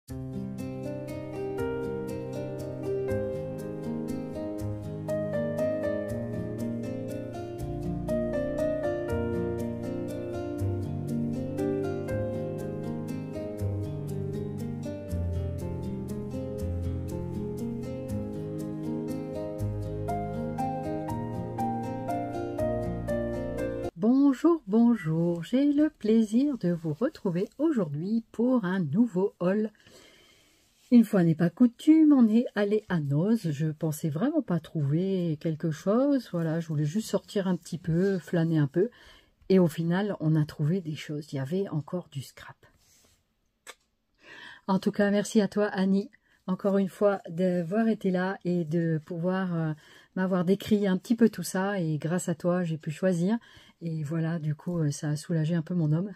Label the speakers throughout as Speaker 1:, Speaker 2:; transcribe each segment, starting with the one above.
Speaker 1: Bonjour, bonjour, j'ai le plaisir de vous retrouver aujourd'hui pour un nouveau haul. Une fois n'est pas coutume, on est allé à Noz. Je pensais vraiment pas trouver quelque chose, voilà, je voulais juste sortir un petit peu, flâner un peu. Et au final, on a trouvé des choses, il y avait encore du scrap. En tout cas, merci à toi Annie, encore une fois, d'avoir été là et de pouvoir m'avoir décrit un petit peu tout ça. Et grâce à toi, j'ai pu choisir. Et voilà, du coup, ça a soulagé un peu mon homme.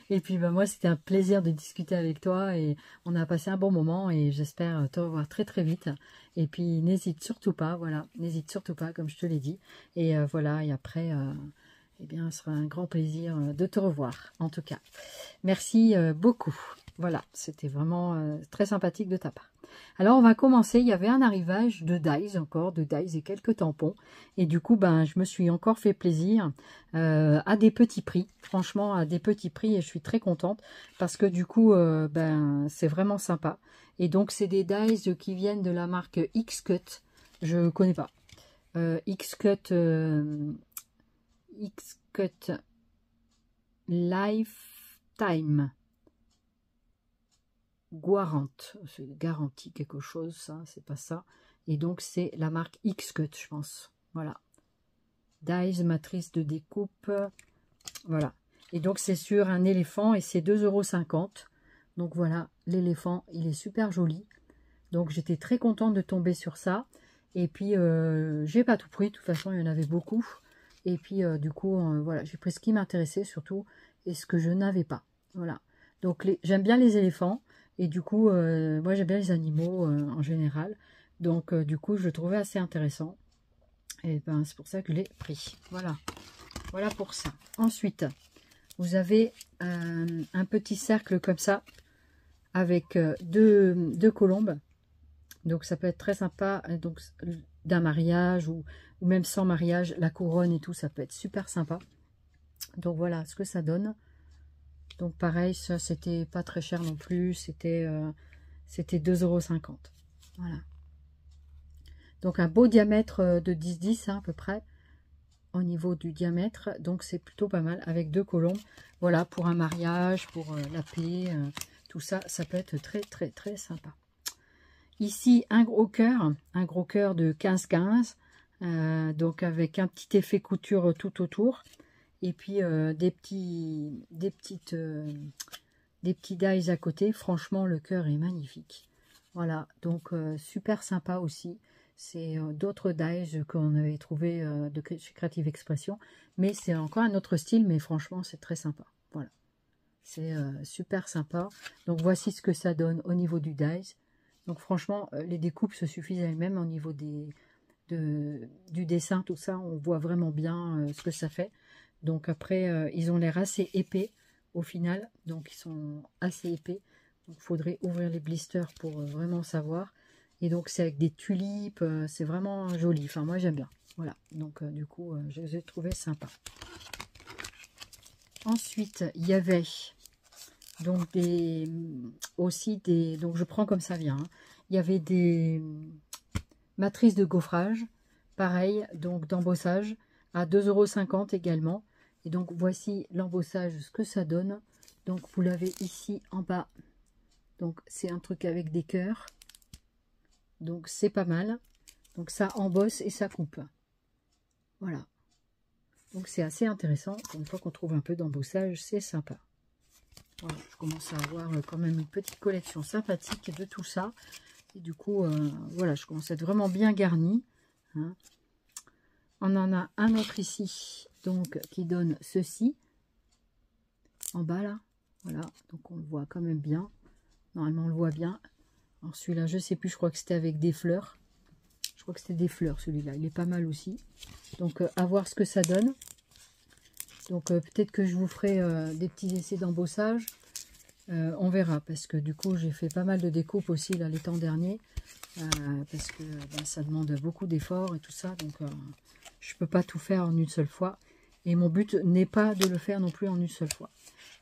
Speaker 1: Et puis, moi, c'était un plaisir de discuter avec toi. Et on a passé un bon moment. Et j'espère te revoir très, très vite. Et puis, n'hésite surtout pas, voilà. N'hésite surtout pas, comme je te l'ai dit. Et voilà, et après... eh bien, ce sera un grand plaisir de te revoir, en tout cas. Merci beaucoup. Voilà, c'était vraiment très sympathique de ta part. Alors, on va commencer. Il y avait un arrivage de Daiz encore, de Daiz et quelques tampons. Et du coup, je me suis encore fait plaisir à des petits prix. Franchement, à des petits prix. Et je suis très contente parce que du coup, c'est vraiment sympa. Et donc, c'est des Daiz qui viennent de la marque X-Cut. Je ne connais pas. X-Cut Lifetime Guarante, c'est garantie quelque chose, ça, c'est pas ça. Et donc c'est la marque X-Cut, je pense. Voilà. Daiz, matrice de découpe. Voilà. Et donc c'est sur un éléphant et c'est 2,50 €. Donc voilà, l'éléphant, il est super joli. Donc j'étais très contente de tomber sur ça. Et puis j'ai pas tout pris, de toute façon il y en avait beaucoup. Et puis du coup, voilà, j'ai pris ce qui m'intéressait surtout et ce que je n'avais pas. Voilà. Donc j'aime bien les éléphants et du coup, moi j'aime bien les animaux en général. Donc du coup, je le trouvais assez intéressant. Et c'est pour ça que je l'ai pris. Voilà. Voilà pour ça. Ensuite, vous avez un petit cercle comme ça avec deux colombes. Donc ça peut être très sympa. Donc d'un mariage ou même sans mariage, la couronne et tout, ça peut être super sympa. Donc voilà ce que ça donne. Donc pareil, ça c'était pas très cher non plus, c'était 2,50 €. Voilà. Donc un beau diamètre de 10-10 à peu près au niveau du diamètre. Donc c'est plutôt pas mal avec deux colombes. Voilà, pour un mariage, pour la paix, tout ça, ça peut être très très très sympa. Ici, un gros cœur de 15-15, donc avec un petit effet couture tout autour. Et puis des petits dies à côté. Franchement, le cœur est magnifique. Voilà, donc super sympa aussi. C'est d'autres dies qu'on avait trouvé chez Creative Expression. Mais c'est encore un autre style, mais franchement, c'est très sympa. Voilà, c'est super sympa. Donc voici ce que ça donne au niveau du dies. Donc franchement, les découpes se suffisent elles-mêmes au niveau du dessin, tout ça. On voit vraiment bien ce que ça fait. Donc après, ils ont l'air assez épais au final. Donc ils sont assez épais. Donc il faudrait ouvrir les blisters pour vraiment savoir. Et donc c'est avec des tulipes. C'est vraiment joli. Enfin moi j'aime bien. Voilà. Donc du coup, je les ai trouvés sympas. Ensuite, il y avait... donc donc je prends comme ça vient. Hein. Il y avait des matrices de gaufrage, pareil, donc d'embossage à 2,50 € également. Et donc voici l'embossage, ce que ça donne. Donc vous l'avez ici en bas. Donc c'est un truc avec des cœurs. Donc c'est pas mal. Donc ça embosse et ça coupe. Voilà. Donc c'est assez intéressant. Une fois qu'on trouve un peu d'embossage, c'est sympa. Voilà, je commence à avoir quand même une petite collection sympathique de tout ça. Et du coup, voilà, je commence à être vraiment bien garnie. Hein. On en a un autre ici, donc qui donne ceci. En bas là. Voilà, donc on le voit quand même bien. Normalement, on le voit bien. Alors celui-là, je sais plus, je crois que c'était avec des fleurs. Je crois que c'était des fleurs celui-là. Il est pas mal aussi. Donc, à voir ce que ça donne. Donc peut-être que je vous ferai des petits essais d'embossage. On verra, parce que du coup, j'ai fait pas mal de découpes aussi là les temps derniers, parce que ça demande beaucoup d'efforts et tout ça, donc je peux pas tout faire en une seule fois. Et mon but n'est pas de le faire non plus en une seule fois.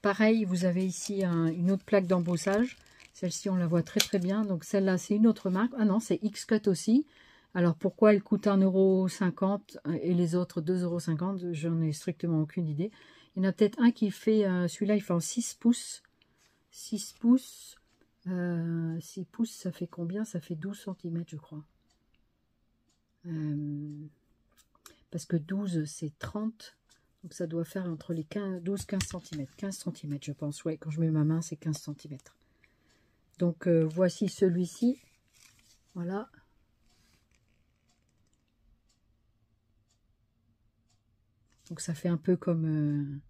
Speaker 1: Pareil, vous avez ici une autre plaque d'embossage. Celle-ci, on la voit très très bien. Donc celle-là, c'est une autre marque. Ah non, c'est X-Cut aussi. Alors pourquoi elle coûte 1,50 € et les autres 2,50 €? J'en ai strictement aucune idée. Il y en a peut-être un qui fait, celui-là, il fait en 6 pouces. 6 pouces. 6 pouces, ça fait combien? Ça fait 12 cm, je crois. Parce que 12, c'est 30. Donc ça doit faire entre les 12-15 cm. 15 cm, je pense. Ouais, quand je mets ma main, c'est 15 cm. Donc voici celui-ci. Voilà. Donc ça fait un peu comme...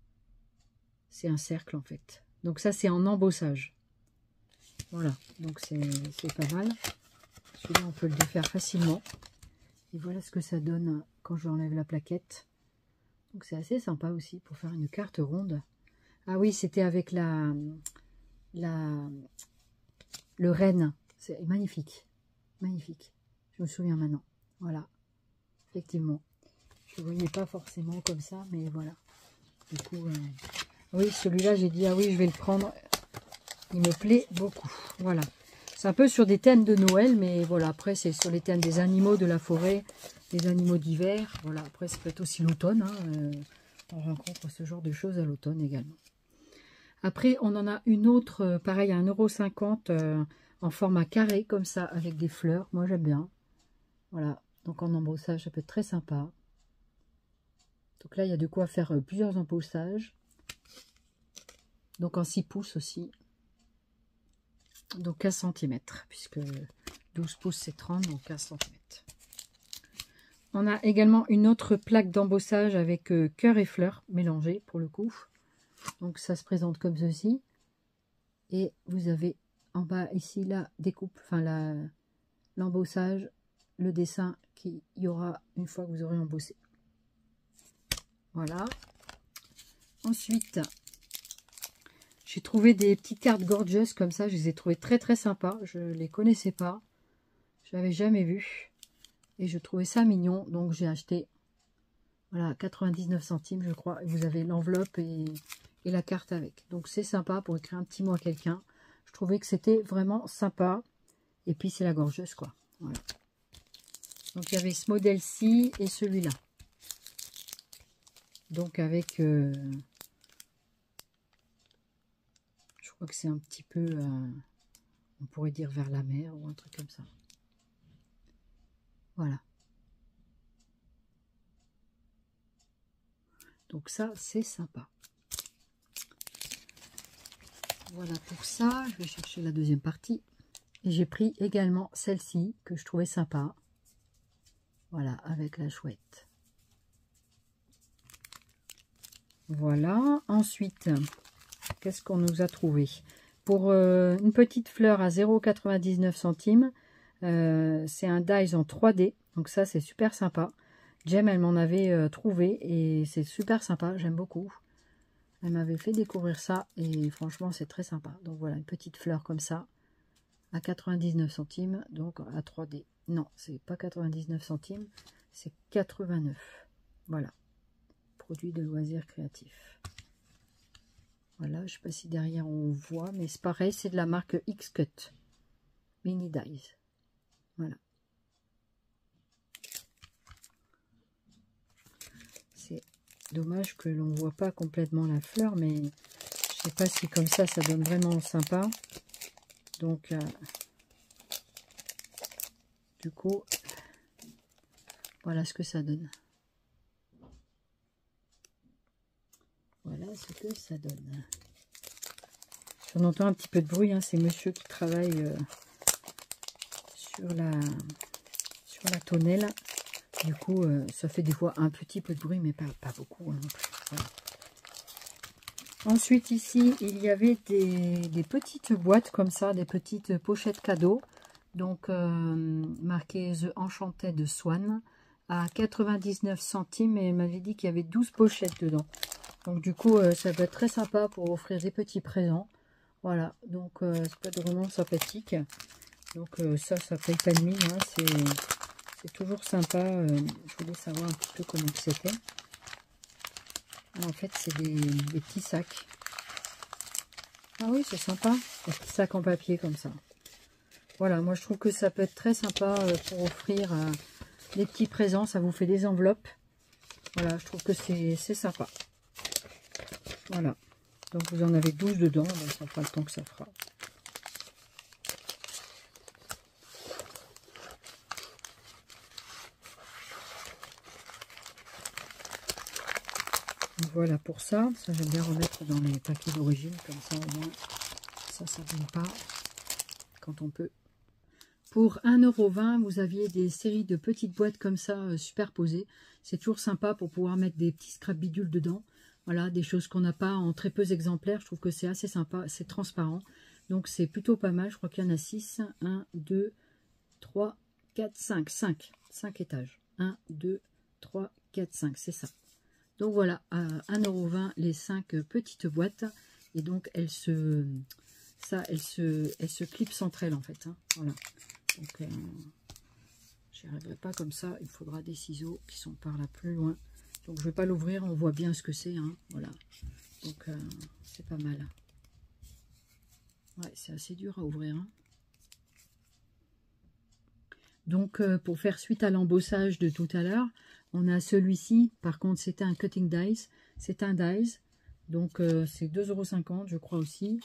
Speaker 1: c'est un cercle en fait. Donc ça, c'est en embossage. Voilà. Donc c'est pas mal. Celui-là, on peut le défaire facilement. Et voilà ce que ça donne quand je enlève la plaquette. Donc c'est assez sympa aussi pour faire une carte ronde. Ah oui, c'était avec le renne. C'est magnifique. Magnifique. Je me souviens maintenant. Voilà. Effectivement. Je ne voyais pas forcément comme ça, mais voilà. Du coup, oui, celui-là, j'ai dit, ah oui, je vais le prendre. Il me plaît beaucoup. Voilà. C'est un peu sur des thèmes de Noël, mais voilà, après, c'est sur les thèmes des animaux de la forêt, des animaux d'hiver. Voilà, après, ça peut être aussi l'automne. On rencontre ce genre de choses à l'automne également. Après, on en a une autre, pareil, à 1,50 € en format carré, comme ça, avec des fleurs. Moi, j'aime bien. Voilà, donc en embossage, ça peut être très sympa. Donc là, il y a de quoi faire plusieurs embossages. Donc en 6 pouces aussi. Donc 15 cm, puisque 12 pouces, c'est 30, donc 15 cm. On a également une autre plaque d'embossage avec cœur et fleurs mélangées, pour le coup. Donc ça se présente comme ceci. Et vous avez en bas ici la découpe, enfin l'embossage, le dessin qu'il y aura une fois que vous aurez embossé. Voilà. Ensuite, j'ai trouvé des petites cartes gorgeous comme ça. Je les ai trouvées très très sympas. Je ne les connaissais pas. Je l'avais jamais vu. Et je trouvais ça mignon. Donc j'ai acheté, voilà, 99 centimes je crois. Et vous avez l'enveloppe et la carte avec. Donc c'est sympa pour écrire un petit mot à quelqu'un. Je trouvais que c'était vraiment sympa. Et puis c'est la gorgeuse quoi. Voilà. Donc il y avait ce modèle-ci et celui-là. Donc avec... je crois que c'est un petit peu... on pourrait dire vers la mer ou un truc comme ça. Voilà. Donc ça, c'est sympa. Voilà pour ça. Je vais chercher la deuxième partie. Et j'ai pris également celle-ci que je trouvais sympa. Voilà, avec la chouette. Voilà. Ensuite, qu'est-ce qu'on nous a trouvé? Pour une petite fleur à 0,99 centimes, c'est un dies en 3D. Donc ça, c'est super sympa. Jem, elle m'en avait trouvé et c'est super sympa. J'aime beaucoup. Elle m'avait fait découvrir ça et franchement, c'est très sympa. Donc voilà, une petite fleur comme ça à 99 centimes, donc à 3D. Non, c'est pas 99 centimes, c'est 89. Voilà. Produit de loisirs créatifs. Voilà, je ne sais pas si derrière on voit, mais c'est pareil, c'est de la marque X-Cut. Mini Dies. Voilà. C'est dommage que l'on ne voit pas complètement la fleur, mais je ne sais pas si comme ça donne vraiment sympa. Donc, du coup, voilà ce que ça donne. Voilà ce que ça donne. J'en entends un petit peu de bruit, hein, c'est monsieur qui travaille sur la tonnelle. Du coup, ça fait des fois un petit peu de bruit, mais pas beaucoup. Hein, voilà. Ensuite, ici, il y avait des petites boîtes comme ça, des petites pochettes cadeaux. Donc, marqué The Enchanted Swan à 99 centimes. Et elle m'avait dit qu'il y avait 12 pochettes dedans. Donc, du coup, ça peut être très sympa pour offrir des petits présents. Voilà, donc ça peut être vraiment sympathique. Donc ça paye pas de mine, hein. C'est toujours sympa. Je voulais savoir un petit peu comment c'était. En fait, c'est des petits sacs. Ah oui, c'est sympa. Des petits sacs en papier comme ça. Voilà, moi je trouve que ça peut être très sympa pour offrir des petits présents. Ça vous fait des enveloppes. Voilà, je trouve que c'est sympa. Voilà. Donc vous en avez 12 dedans. Ben, ça fera le temps que ça fera. Voilà pour ça. Ça, j'aime bien remettre dans les paquets d'origine. Comme ça, au moins, ça ne s'abîme pas quand on peut. Pour 1,20 €, vous aviez des séries de petites boîtes comme ça, superposées. C'est toujours sympa pour pouvoir mettre des petits scrap bidules dedans. Voilà, des choses qu'on n'a pas en très peu d'exemplaires. Je trouve que c'est assez sympa. C'est transparent. Donc, c'est plutôt pas mal. Je crois qu'il y en a 6. 1, 2, 3, 4, 5. 5 étages. 1, 2, 3, 4, 5. C'est ça. Donc voilà, à 1,20 € les 5 petites boîtes. Et donc elles se clipsent entre elles en fait. Hein. Voilà. Donc j'y arriverai pas comme ça. Il faudra des ciseaux qui sont par là plus loin. Donc je vais pas l'ouvrir. On voit bien ce que c'est. Hein. Voilà. Donc c'est pas mal. Ouais, c'est assez dur à ouvrir. Hein. Donc pour faire suite à l'embossage de tout à l'heure, on a celui-ci, par contre c'était un cutting dies, c'est un dies, donc c'est 2,50 € je crois aussi.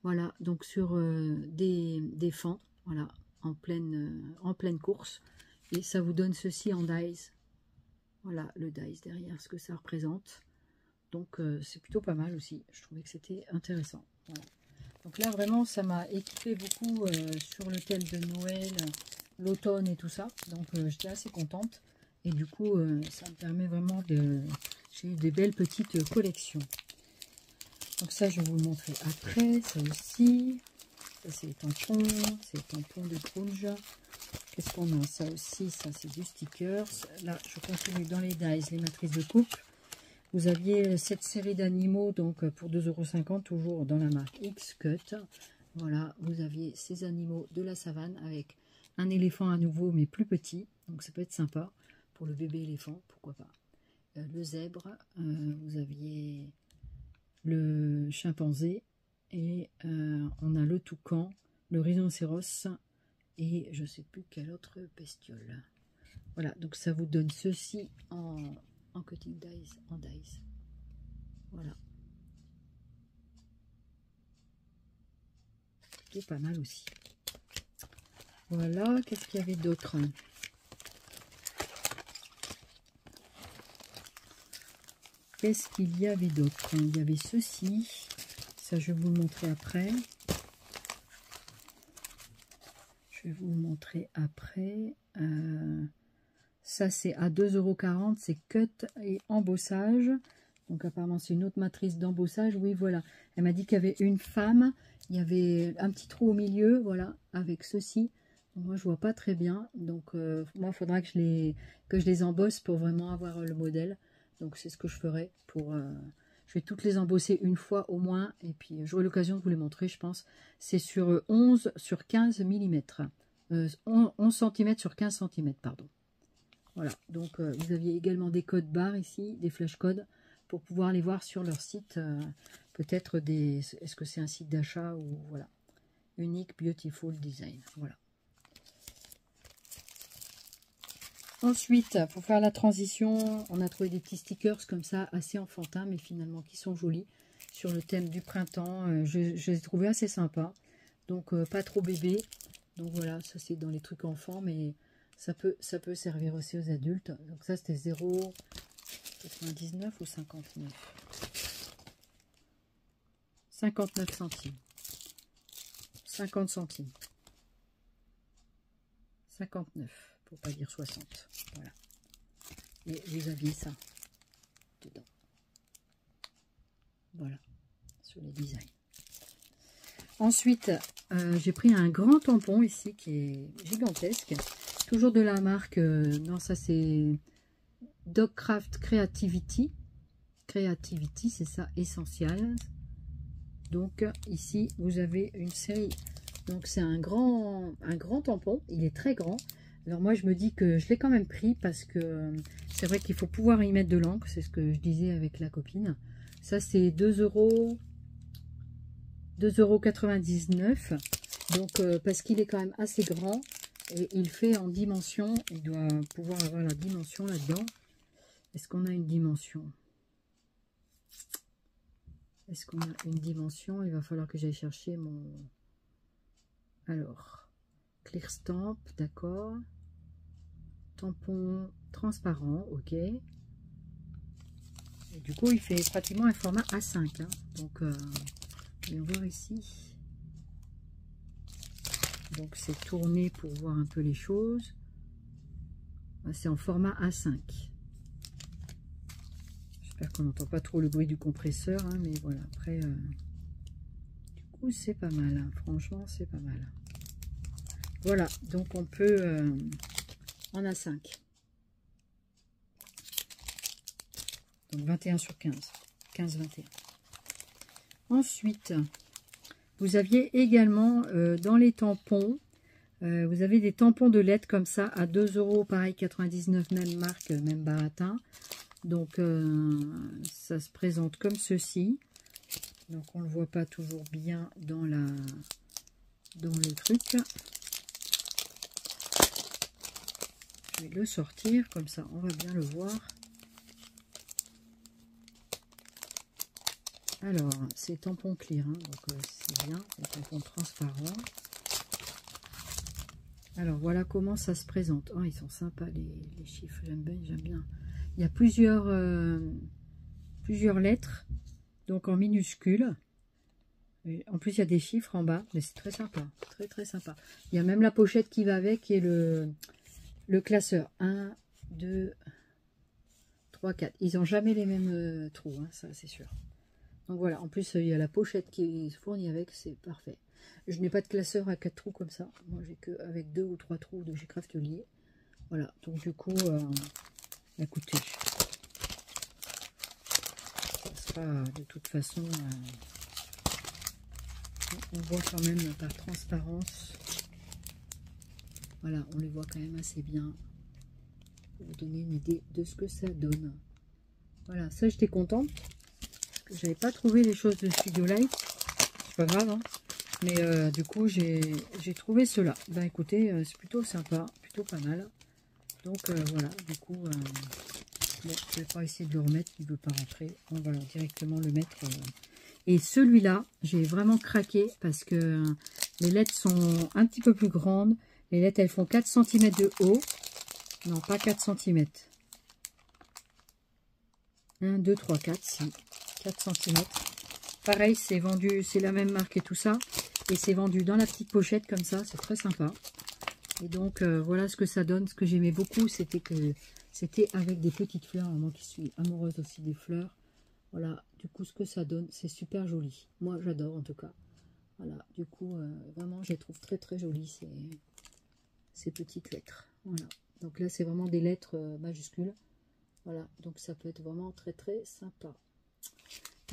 Speaker 1: Voilà, donc sur des fends, voilà, en pleine course. Et ça vous donne ceci en dies. Voilà le dies derrière, ce que ça représente. Donc c'est plutôt pas mal aussi, je trouvais que c'était intéressant. Voilà. Donc là vraiment ça m'a équipé beaucoup sur le thème de Noël, l'automne et tout ça. Donc j'étais assez contente. Et du coup, ça me permet vraiment de... J'ai eu des belles petites collections. Donc ça, je vais vous le montrer après. Ça aussi. Ça, c'est les tampons. C'est les tampons de Grunge. Qu'est-ce qu'on a? Ça aussi, ça, c'est du stickers. Là, je continue dans les dies, les matrices de coupe. Vous aviez cette série d'animaux, donc pour 2,50 €, toujours dans la marque X-Cut. Voilà, vous aviez ces animaux de la savane avec un éléphant à nouveau, mais plus petit. Donc ça peut être sympa. Pour le bébé éléphant, pourquoi pas. Le zèbre, vous aviez le chimpanzé, et on a le toucan, le rhinocéros, et je ne sais plus quelle autre bestiole. Voilà, donc ça vous donne ceci en cutting dies, en dies. Voilà. C'est pas mal aussi. Voilà, qu'est-ce qu'il y avait d'autre? Qu'est-ce qu'il y avait d'autre? Il y avait ceci. Ça, je vais vous le montrer après. Je vais vous le montrer après. Ça, c'est à 2,40 €. C'est cut et embossage. Donc, apparemment, c'est une autre matrice d'embossage. Oui, voilà. Elle m'a dit qu'il y avait une femme. Il y avait un petit trou au milieu. Voilà, avec ceci. Donc, moi, je vois pas très bien. Donc, moi, il faudra que je les embosse pour vraiment avoir le modèle. Donc c'est ce que je ferai pour... je vais toutes les embosser une fois au moins. Et puis j'aurai l'occasion de vous les montrer, je pense. C'est sur 11 sur 15 mm. 11 cm sur 15 cm, pardon. Voilà, donc vous aviez également des codes barres ici, des flash codes, pour pouvoir les voir sur leur site. Peut-être des... Est-ce que c'est un site d'achat ou... Voilà. Unique Beautiful Design. Voilà. Ensuite, pour faire la transition, on a trouvé des petits stickers comme ça, assez enfantins, mais finalement qui sont jolis, sur le thème du printemps. Je les ai trouvés assez sympas, donc pas trop bébé. Donc voilà, ça c'est dans les trucs enfants, mais ça peut servir aussi aux adultes. Donc ça c'était 0,99 ou 59 59 centimes. 50 centimes. 59. Pour pas dire 60. Voilà. Et vous aviez ça dedans. Voilà. Sur les designs. Ensuite, j'ai pris un grand tampon ici qui est gigantesque. Toujours de la marque. Non, ça c'est Dogcraft Creativity. Creativity, c'est ça, Essential. Donc ici, vous avez une série. Donc c'est un grand tampon. Il est très grand. Alors moi, je me dis que je l'ai quand même pris parce que c'est vrai qu'il faut pouvoir y mettre de l'encre. C'est ce que je disais avec la copine. Ça, c'est 2,99 €. Donc parce qu'il est quand même assez grand. Et il fait en dimension. Il doit pouvoir avoir la dimension là-dedans. Est-ce qu'on a une dimension? Est-ce qu'on a une dimension? Il va falloir que j'aille chercher mon... Alors, clear stamp, d'accord. Tampon transparent, ok. Et du coup, il fait pratiquement un format A5. Hein. Donc, on va voir ici. Donc, c'est tourné pour voir un peu les choses. C'est en format A5. J'espère qu'on n'entend pas trop le bruit du compresseur, hein, mais voilà, après, du coup, c'est pas mal, hein. Franchement, c'est pas mal. Voilà, donc on peut en A5. Donc 21 sur 15, 15-21. Ensuite, vous aviez également dans les tampons, vous avez des tampons de LED comme ça à 2 €, pareil 99, même marque, même baratin. Donc ça se présente comme ceci. Donc on ne le voit pas toujours bien dans le truc. Je vais le sortir comme ça, on va bien le voir. Alors c'est tampon clear, hein, donc c'est bien, c'est tampon transparent. Alors voilà comment ça se présente. Oh, ils sont sympas les chiffres, j'aime bien. Il y a plusieurs lettres, donc en minuscules. Et en plus, il y a des chiffres en bas, mais c'est très sympa, très sympa. Il y a même la pochette qui va avec, qui est le classeur. 1, 2, 3, 4. Ils n'ont jamais les mêmes trous, hein, ça c'est sûr. Donc voilà, en plus, il y a la pochette qui est fournie avec, c'est parfait. Je n'ai pas de classeur à 4 trous comme ça. Moi, j'ai que avec 2 ou 3 trous de chez Craftelier. Voilà, donc du coup, écoutez, ça sera de toute façon, on voit quand même par transparence, voilà, on les voit quand même assez bien, pour vous donner une idée de ce que ça donne. Voilà, ça j'étais contente, parce que j'avais pas trouvé les choses de Studio Light, c'est pas grave, hein, mais du coup j'ai trouvé cela. Ben écoutez, c'est plutôt sympa, plutôt pas mal. Donc voilà, du coup, bon, je vais pas essayer de le remettre, il ne veut pas rentrer. On va directement le mettre. Et celui-là, j'ai vraiment craqué parce que les lettres sont un petit peu plus grandes. Les lettres, elles font 4 cm de haut. Non, pas 4 cm. 1, 2, 3, 4, si. 4 cm. Pareil, c'est vendu, c'est la même marque et tout ça. Et c'est vendu dans la petite pochette comme ça, c'est très sympa. Et donc, voilà ce que ça donne. Ce que j'aimais beaucoup, c'était que c'était avec des petites fleurs. Moi qui suis amoureuse aussi des fleurs. Voilà, du coup, ce que ça donne, c'est super joli. Moi, j'adore en tout cas. Voilà, du coup, vraiment, je les trouve très jolies, ces petites lettres. Voilà, donc là, c'est vraiment des lettres majuscules. Voilà, donc ça peut être vraiment très sympa.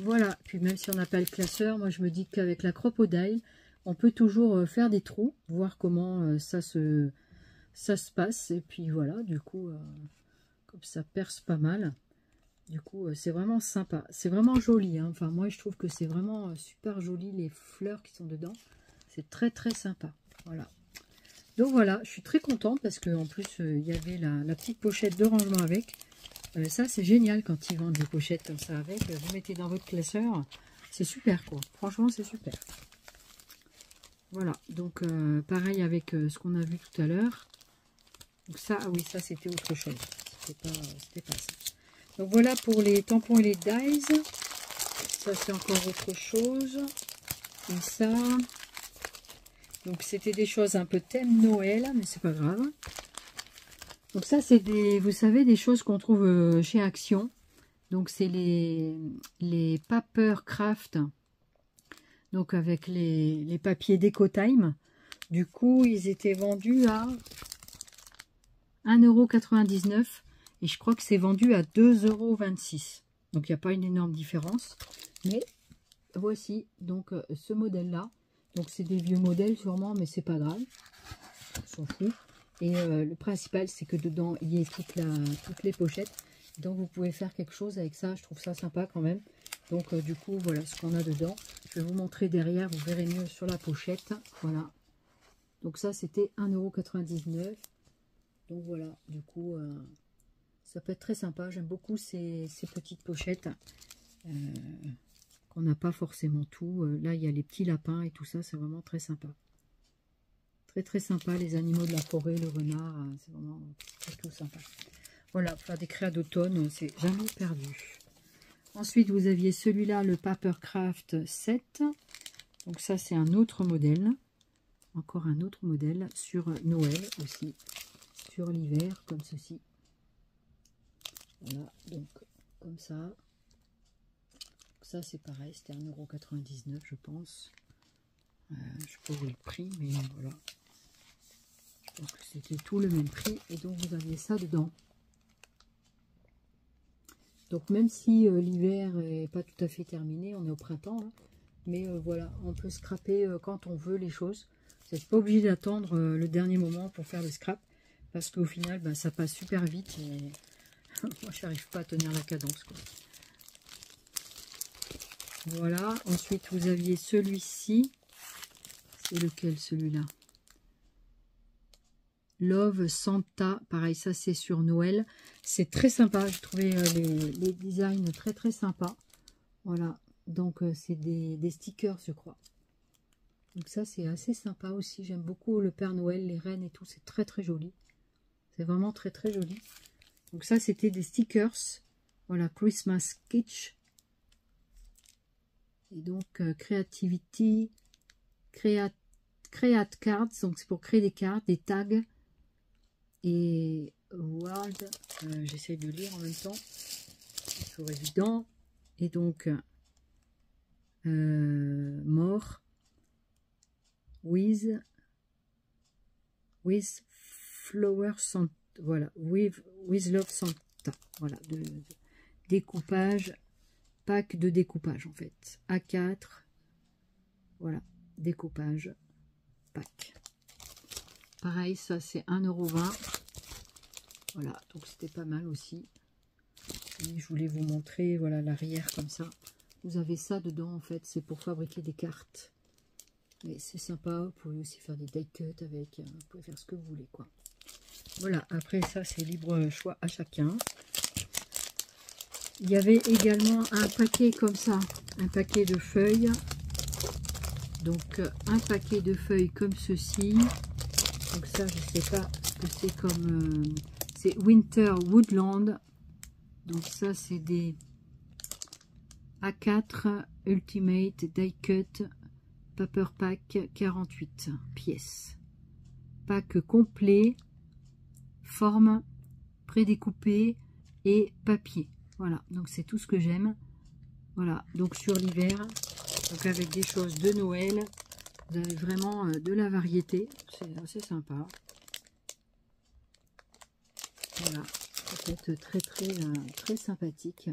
Speaker 1: Voilà, puis même si on n'a pas le classeur, moi, je me dis qu'avec la crocodile, on peut toujours faire des trous, voir comment ça se passe. Et puis voilà, du coup, comme ça perce pas mal. Du coup, c'est vraiment sympa. C'est vraiment joli. Hein. Enfin, moi, je trouve que c'est vraiment super joli, les fleurs qui sont dedans. C'est très sympa. Voilà. Donc voilà, je suis très contente parce qu'en plus, il y avait la petite pochette de rangement avec. Ça, c'est génial quand ils vendent des pochettes comme ça avec. Vous mettez dans votre classeur. C'est super, quoi. Franchement, c'est super. Voilà, donc pareil avec ce qu'on a vu tout à l'heure. Donc ça, ah oui, ça c'était autre chose. C'était pas ça. Donc voilà pour les tampons et les dies. Ça c'est encore autre chose. Et ça, donc c'était des choses un peu thème Noël, mais c'est pas grave. Donc ça c'est des, vous savez, des choses qu'on trouve chez Action. Donc c'est les Paper Craft. Donc avec les papiers Déco-Time. Du coup, ils étaient vendus à 1,99 € et je crois que c'est vendu à 2,26 €. Donc il n'y a pas une énorme différence. Mais voici donc ce modèle-là. Donc c'est des vieux modèles sûrement, mais c'est pas grave. On s'en fout. Et le principal, c'est que dedans, il y ait toutes les pochettes. Donc vous pouvez faire quelque chose avec ça. Je trouve ça sympa quand même. Donc du coup, voilà ce qu'on a dedans. Je vais vous montrer derrière. Vous verrez mieux sur la pochette. Voilà. Donc ça, c'était 1,99 €. Donc voilà, du coup, ça peut être très sympa. J'aime beaucoup ces petites pochettes. Qu'on n'a pas forcément tout. Là, il y a les petits lapins et tout ça. C'est vraiment très sympa. Très très sympa. Les animaux de la forêt, le renard. C'est vraiment tout sympa. Voilà, pour faire des créas d'automne, c'est jamais perdu. Ensuite, vous aviez celui-là, le Papercraft 7. Donc ça, c'est un autre modèle. Encore un autre modèle sur Noël aussi. Sur l'hiver, comme ceci. Voilà, donc comme ça. Ça, c'est pareil, c'était 1,99 €, je pense. Je ne sais pas où est le prix, mais voilà. Je pense que c'était tout le même prix. Et donc, vous aviez ça dedans. Donc, même si l'hiver n'est pas tout à fait terminé, on est au printemps. Hein, mais voilà, on peut scraper quand on veut les choses. Vous n'êtes pas obligé d'attendre le dernier moment pour faire le scrap. Parce qu'au final, ben, ça passe super vite. Et moi, je n'arrive pas à tenir la cadence, quoi. Voilà, ensuite vous aviez celui-ci. C'est lequel celui-là? Love Santa, pareil, ça c'est sur Noël. C'est très sympa, j'ai trouvé les designs très très sympas. Voilà, donc c'est des stickers je crois. Donc ça c'est assez sympa aussi, j'aime beaucoup le Père Noël, les reines et tout, c'est très très joli. C'est vraiment très très joli. Donc ça c'était des stickers, voilà, Christmas Kitsch. Et donc, Creativity, Create Cards, donc c'est pour créer des cartes, des tags. Et World, j'essaie de lire en même temps, c'est toujours évident. Et donc, More, with Flower Santa, voilà, with Love Santa, voilà, de découpage. Pack de découpage en fait. A4. Voilà. Découpage. Pack. Pareil, ça c'est 1,20 €. Voilà. Donc c'était pas mal aussi. Et je voulais vous montrer, voilà, l'arrière comme ça. Vous avez ça dedans en fait. C'est pour fabriquer des cartes. Mais c'est sympa. Vous pouvez aussi faire des die cuts avec. Vous pouvez faire ce que vous voulez quoi. Voilà. Après ça c'est libre choix à chacun. Il y avait également un paquet comme ça, un paquet de feuilles. Donc un paquet de feuilles comme ceci. Donc ça, je sais pas ce que c'est comme... c'est Winter Woodland. Donc ça, c'est des A4 Ultimate Die Cut Paper Pack 48 pièces. Pack complet, forme, prédécoupé et papier. Voilà, donc c'est tout ce que j'aime. Voilà, donc sur l'hiver, donc avec des choses de Noël, vous avez vraiment de la variété. C'est assez sympa. Voilà, peut-être très très sympathique.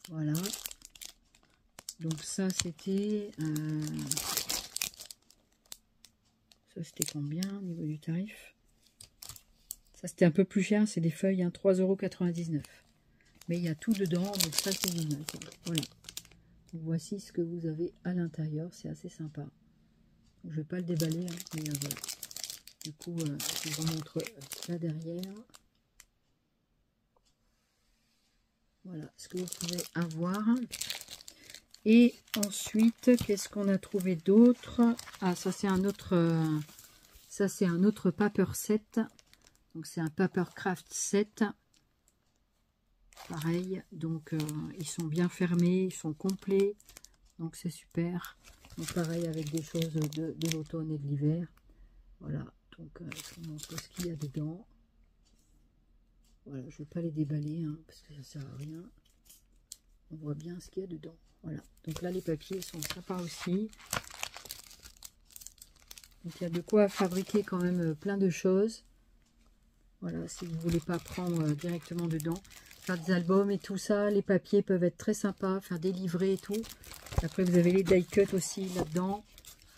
Speaker 1: Voilà. Donc ça c'était... ça c'était combien au niveau du tarif? Ça, c'était un peu plus cher, c'est des feuilles, hein, 3,99 €. Mais il y a tout dedans, donc ça, c'est génial. Voilà. Donc, voici ce que vous avez à l'intérieur, c'est assez sympa. Donc, je ne vais pas le déballer, hein, mais voilà. Du coup, je vous montre là derrière. Voilà ce que vous pouvez avoir. Et ensuite, qu'est-ce qu'on a trouvé d'autre? Ah, ça, c'est un autre paper set. Donc c'est un Papercraft 7. Pareil, donc ils sont bien fermés, ils sont complets. Donc c'est super. Donc pareil avec des choses de l'automne et de l'hiver. Voilà, donc je vous montre ce qu'il y a dedans. Voilà, je ne vais pas les déballer hein, parce que ça ne sert à rien. On voit bien ce qu'il y a dedans. Voilà, donc là les papiers sont sympas aussi. Donc il y a de quoi fabriquer quand même plein de choses. Voilà, si vous ne voulez pas prendre directement dedans. faire des albums et tout ça. Les papiers peuvent être très sympas, faire des livrets et tout. Après, vous avez les die cut aussi là-dedans.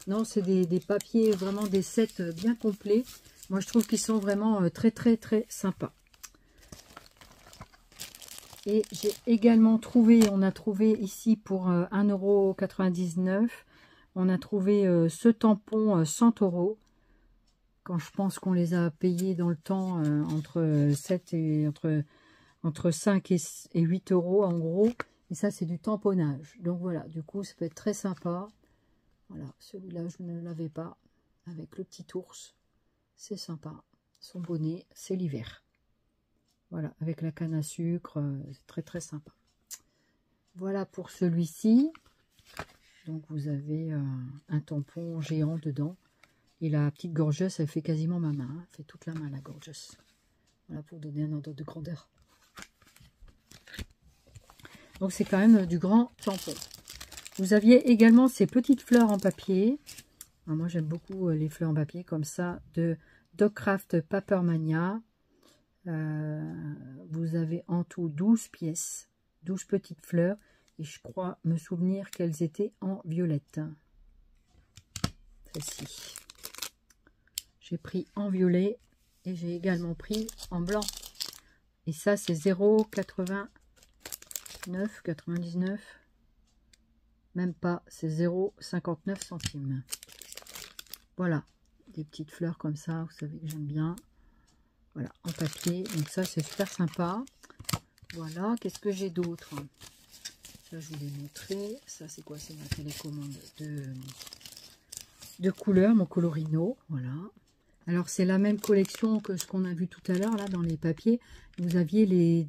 Speaker 1: Non, c'est des papiers, vraiment des sets bien complets. Moi, je trouve qu'ils sont vraiment très, très, très sympas. Et j'ai également trouvé, on a trouvé ici pour 1,99 €, on a trouvé ce tampon 100 €. Quand je pense qu'on les a payés dans le temps entre 7 et entre 5 et 8 € en gros. Et ça, c'est du tamponnage. Donc voilà, du coup, ça peut être très sympa. Voilà, celui-là, je ne l'avais pas. Avec le petit ours. C'est sympa. Son bonnet, c'est l'hiver. Voilà, avec la canne à sucre. C'est très, très sympa. Voilà pour celui-ci. Donc, vous avez un tampon géant dedans. Et la petite gorgeuse, elle fait quasiment ma main. Elle fait toute la main, la gorgeuse. Voilà, pour donner un ordre de grandeur. Donc, c'est quand même du grand tampon. Vous aviez également ces petites fleurs en papier. Alors, moi, j'aime beaucoup les fleurs en papier comme ça, de Dogcraft Papermania. Vous avez en tout 12 pièces, 12 petites fleurs. Et je crois me souvenir qu'elles étaient en violette. Celle-ci. J'ai pris en violet et j'ai également pris en blanc. Et ça, c'est 0,99. Même pas, c'est 0,59 centimes. Voilà, des petites fleurs comme ça, vous savez que j'aime bien. Voilà, en papier. Donc ça, c'est super sympa. Voilà, qu'est-ce que j'ai d'autre? Ça, je vous l'ai montré. Ça, c'est quoi? C'est ma télécommande de couleurs, mon colorino. Voilà. Alors, c'est la même collection que ce qu'on a vu tout à l'heure, là, dans les papiers. Vous aviez les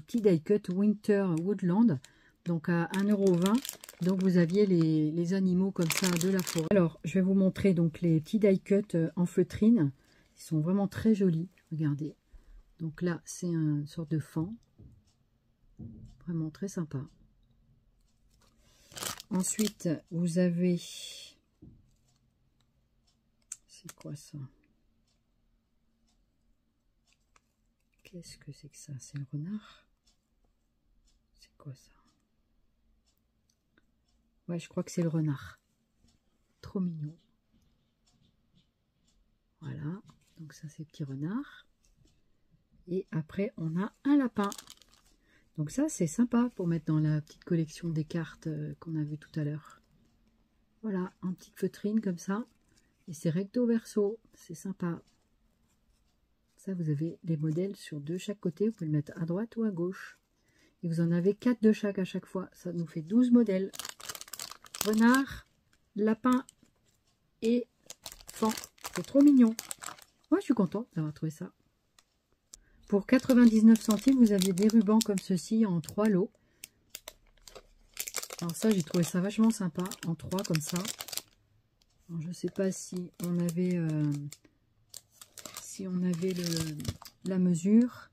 Speaker 1: petits die cut Winter Woodland, donc à 1,20 €. Donc, vous aviez les animaux comme ça de la forêt. Alors, je vais vous montrer donc les petits die cut en feutrine. Ils sont vraiment très jolis. Regardez. Donc là, c'est une sorte de fan. Vraiment très sympa. Ensuite, vous avez... C'est quoi ça? Qu'est-ce que c'est que ça? C'est le renard? C'est quoi ça? Ouais, je crois que c'est le renard. Trop mignon. Voilà. Donc ça, c'est le petit renard. Et après, on a un lapin. Donc ça, c'est sympa pour mettre dans la petite collection des cartes qu'on a vu tout à l'heure. Voilà, en petite feutrine comme ça. Et c'est recto verso. C'est sympa. Ça, vous avez les modèles sur deux chaque côté. Vous pouvez le mettre à droite ou à gauche. Et vous en avez 4 de chaque à chaque fois. Ça nous fait 12 modèles. Renard, lapin et fan. C'est trop mignon. Moi, je suis contente d'avoir trouvé ça. Pour 99 centimes, vous aviez des rubans comme ceci en 3 lots. Alors ça, j'ai trouvé ça vachement sympa. En 3 comme ça. Alors, je ne sais pas si on avait... la mesure.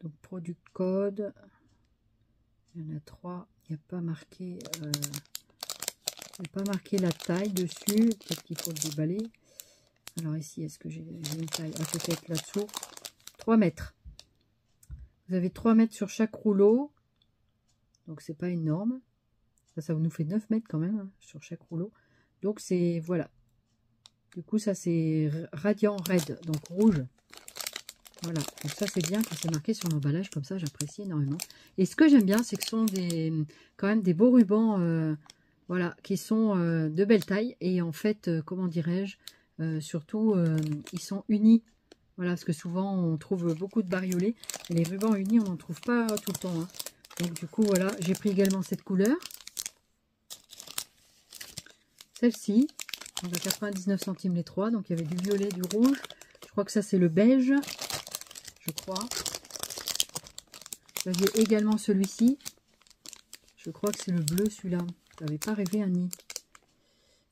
Speaker 1: Donc product code, il y en a 3, il n'y a pas marqué la taille dessus, peut-être qu'il faut le déballer. Alors ici, est-ce que j'ai une taille? Ah, peut-être là-dessous. 3 mètres. Vous avez 3 mètres sur chaque rouleau, donc c'est pas énorme. Ça nous fait 9 mètres quand même hein, sur chaque rouleau. Donc c'est, voilà. Du coup, ça c'est Radiant Red, donc rouge. Voilà, donc ça c'est bien quand c'est marqué sur l'emballage, comme ça j'apprécie énormément. Et ce que j'aime bien, c'est que ce sont quand même des beaux rubans, voilà, qui sont de belle taille. Et en fait, comment dirais-je, surtout, ils sont unis. Voilà, parce que souvent on trouve beaucoup de bariolés. Et les rubans unis, on n'en trouve pas tout le temps. Hein. Donc du coup, voilà, j'ai pris également cette couleur. Celle-ci, de 99 centimes les 3. Donc il y avait du violet, du rouge. Je crois que ça c'est le beige. Je crois. J'avais également celui-ci. Je crois que c'est le bleu celui-là. Tu n'avais pas rêvé, Annie.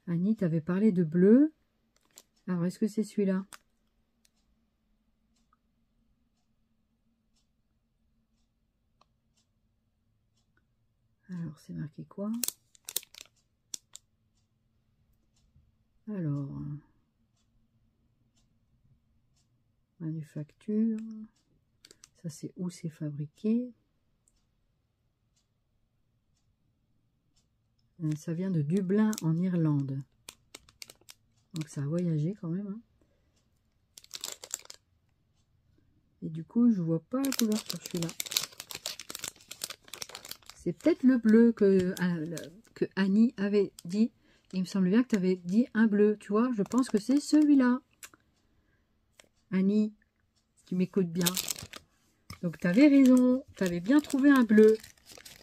Speaker 1: Annie, tu avais parlé de bleu. Alors, est-ce que c'est celui-là? Alors, c'est marqué quoi? Alors, Manufacture. Ça, c'est où c'est fabriqué. Ça vient de Dublin, en Irlande. Donc, ça a voyagé quand même. Hein. Et du coup, je vois pas la couleur sur celui-là. C'est peut-être le bleu que Annie avait dit. Il me semble bien que tu avais dit un bleu. Tu vois, je pense que c'est celui-là. Annie, tu m'écoutes bien. Donc, tu avais raison. Tu avais bien trouvé un bleu.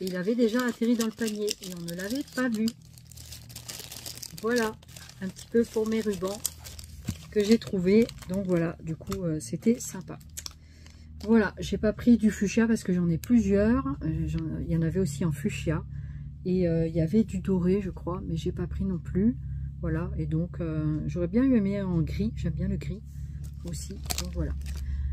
Speaker 1: Et il avait déjà atterri dans le panier. Et on ne l'avait pas vu. Voilà. Un petit peu pour mes rubans que j'ai trouvé. Donc, voilà. Du coup, c'était sympa. Voilà. J'ai pas pris du fuchsia parce que j'en ai plusieurs. Il y en avait aussi en fuchsia. Et il y avait du doré, je crois. Mais j'ai pas pris non plus. Voilà. Et donc, j'aurais bien aimé en gris. J'aime bien le gris aussi. Donc, voilà.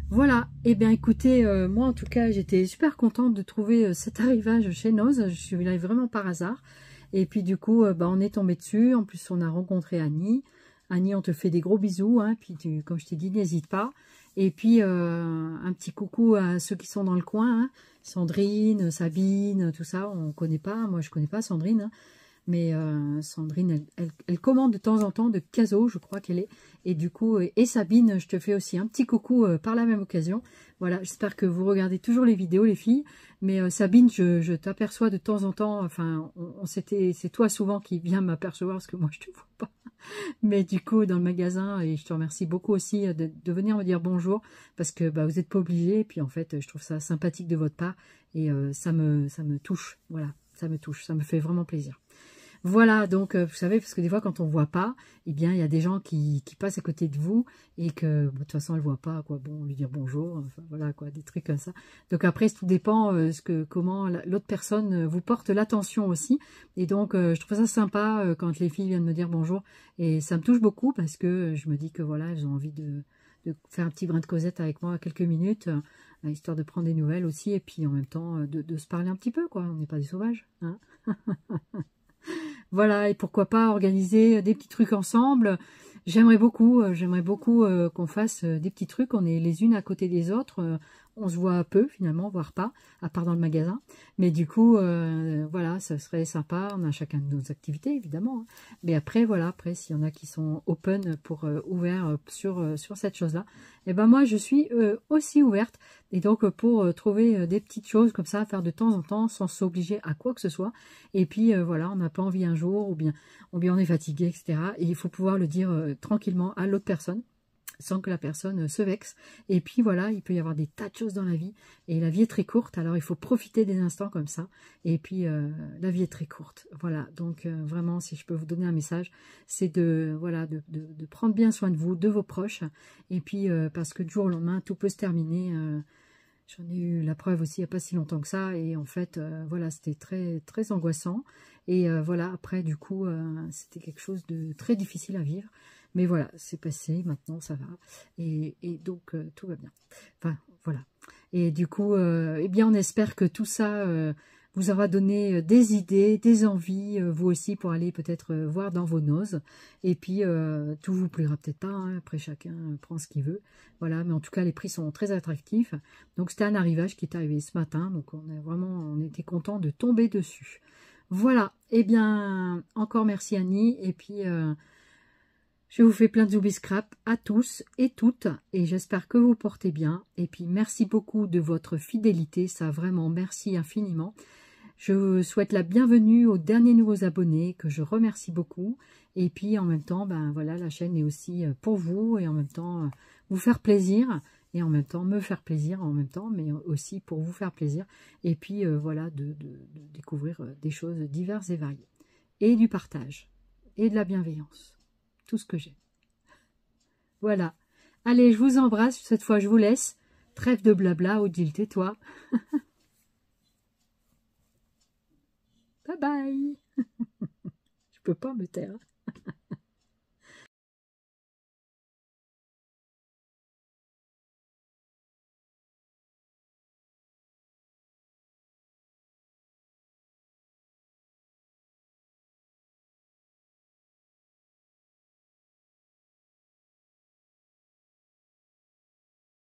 Speaker 1: Voilà, et bien écoutez, moi en tout cas j'étais super contente de trouver cet arrivage chez Noz. Je suis allée vraiment par hasard. Et puis du coup, on est tombé dessus. En plus, on a rencontré Annie. Annie, on te fait des gros bisous. Hein, puis comme je t'ai dit, n'hésite pas. Et puis un petit coucou à ceux qui sont dans le coin. Hein. Sandrine, Sabine, tout ça, on ne connaît pas. Moi, je ne connais pas Sandrine. Hein. Mais Sandrine, elle commande de temps en temps de Caso, je crois qu'elle est. Et du coup, et Sabine, je te fais aussi un petit coucou par la même occasion. Voilà, j'espère que vous regardez toujours les vidéos, les filles. Mais Sabine, je t'aperçois de temps en temps. Enfin, c'est toi souvent qui viens m'apercevoir parce que moi, je te vois pas. Mais du coup, dans le magasin, et je te remercie beaucoup aussi de venir me dire bonjour. Parce que vous n'êtes pas obligés. Et puis en fait, je trouve ça sympathique de votre part. Et ça me touche. Voilà, ça me touche. Ça me fait vraiment plaisir. Voilà, donc vous savez, parce que des fois quand on ne voit pas, eh bien il y a des gens qui passent à côté de vous et que de toute façon elle ne voit pas, quoi. Bon, lui dire bonjour, enfin voilà, quoi, des trucs comme ça. Donc après, tout dépend comment l'autre personne vous porte l'attention aussi. Et donc je trouve ça sympa quand les filles viennent me dire bonjour. Et ça me touche beaucoup parce que je me dis que voilà, elles ont envie de faire un petit brin de causette avec moi quelques minutes, histoire de prendre des nouvelles aussi, et puis en même temps de se parler un petit peu, quoi. On n'est pas des sauvages, hein. Voilà, et pourquoi pas organiser des petits trucs ensemble. J'aimerais beaucoup qu'on fasse des petits trucs. On est les unes à côté des autres. On se voit peu finalement, voire pas, à part dans le magasin. Mais du coup, voilà, ça serait sympa. On a chacun de nos activités, évidemment. Hein. Mais après, voilà, après, s'il y en a qui sont open pour ouverts sur cette chose-là, et ben moi, je suis aussi ouverte. Et donc, pour trouver des petites choses comme ça à faire de temps en temps, sans s'obliger à quoi que ce soit. Et puis, voilà, on n'a pas envie un jour, ou bien on est fatigué, etc. Et il faut pouvoir le dire tranquillement à l'autre personne, sans que la personne se vexe. Et puis voilà, il peut y avoir des tas de choses dans la vie. Et la vie est très courte, alors il faut profiter des instants comme ça. Et puis, la vie est très courte. Voilà, donc vraiment, si je peux vous donner un message, c'est de prendre bien soin de vous, de vos proches. Et puis, parce que du jour au lendemain, tout peut se terminer. J'en ai eu la preuve aussi il n'y a pas si longtemps que ça. Et en fait, voilà, c'était très, très angoissant. Et voilà, après, du coup, c'était quelque chose de très difficile à vivre. Mais voilà, c'est passé, maintenant ça va. Et donc, tout va bien. Enfin, voilà. Et du coup, eh bien, on espère que tout ça vous aura donné des idées, des envies, vous aussi, pour aller peut-être voir dans vos nozes. Et puis, tout vous plaira peut-être pas, hein, après chacun prend ce qu'il veut. Voilà, mais en tout cas, les prix sont très attractifs. Donc, c'était un arrivage qui est arrivé ce matin. Donc, on était content de tomber dessus. Voilà, eh bien, encore merci Annie. Et puis, je vous fais plein de zoubi scrap à tous et toutes. Et j'espère que vous portez bien. Et puis, merci beaucoup de votre fidélité. Ça, vraiment, merci infiniment. Je vous souhaite la bienvenue aux derniers nouveaux abonnés, que je remercie beaucoup. Et puis, en même temps, voilà, la chaîne est aussi pour vous. Et en même temps, vous faire plaisir. Et en même temps, me faire plaisir en même temps, mais aussi pour vous faire plaisir. Et puis, voilà, de découvrir des choses diverses et variées. Et du partage. Et de la bienveillance. Tout ce que j'ai. Voilà. Allez, je vous embrasse. Cette fois, je vous laisse. Trêve de blabla, Odile, tais-toi. Bye bye. Je peux pas me taire.